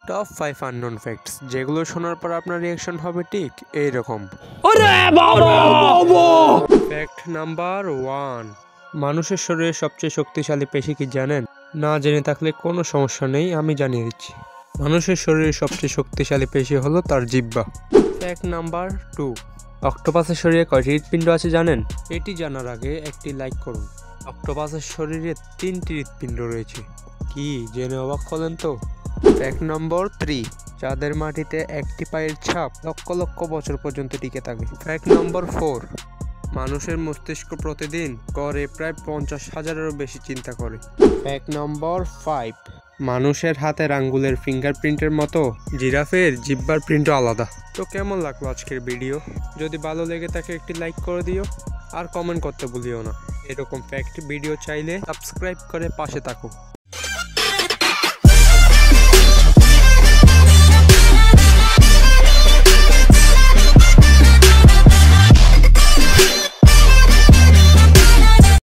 Top 5 unknown facts যেগুলো শোনার পর আপনার রিয়াকশন হবে ঠিক এইরকম। ফ্যাক্ট নাম্বার 1, মানুষের শরীরে সবচেয়ে শক্তিশালী পেশি কি জানেন? না জেনে থাকলে কোনো সমস্যা নেই, আমি জানিয়ে দিচ্ছি। মানুষের শরীরে সবচেয়ে শক্তিশালী পেশি হলো তার জিহ্বা। ফ্যাক্ট নাম্বার 2, অক্টোপাসের শরীরে কয়টি হৃৎপিণ্ড আছে জানেন? এটি জানার আগে একটি লাইক করুন। অক্টোপাসের শরীরে 3টি হৃৎপিণ্ড রয়েছে। কি জেনে অবাক হলেন তো? ফ্যাক্ট নম্বর 3, চাঁদের মাটিতে একটি পায়ের ছাপ লক্ষ লক্ষ বছর পর্যন্ত টিকে থাকে। ফ্যাক্ট নম্বর 4, মানুষের মস্তিষ্ক প্রতিদিন গড়ে প্রায় 50,000-এরও বেশি চিন্তা করে। ফ্যাক্ট নম্বর 5, মানুষের হাতের আঙ্গুলের ফিঙ্গারপ্রিন্টের মতো জিরাফের জিহ্বার প্রিন্টও আলাদা। তো কেমন লাগলো আজকের ভিডিও? যদি ভালো লেগে থাকে একটি লাইক করে দিও আর কমেন্ট করতে ভুলিও না। এরকম ফ্যাক্ট ভিডিও চাইলে সাবস্ক্রাইব করে পাশে থাকো।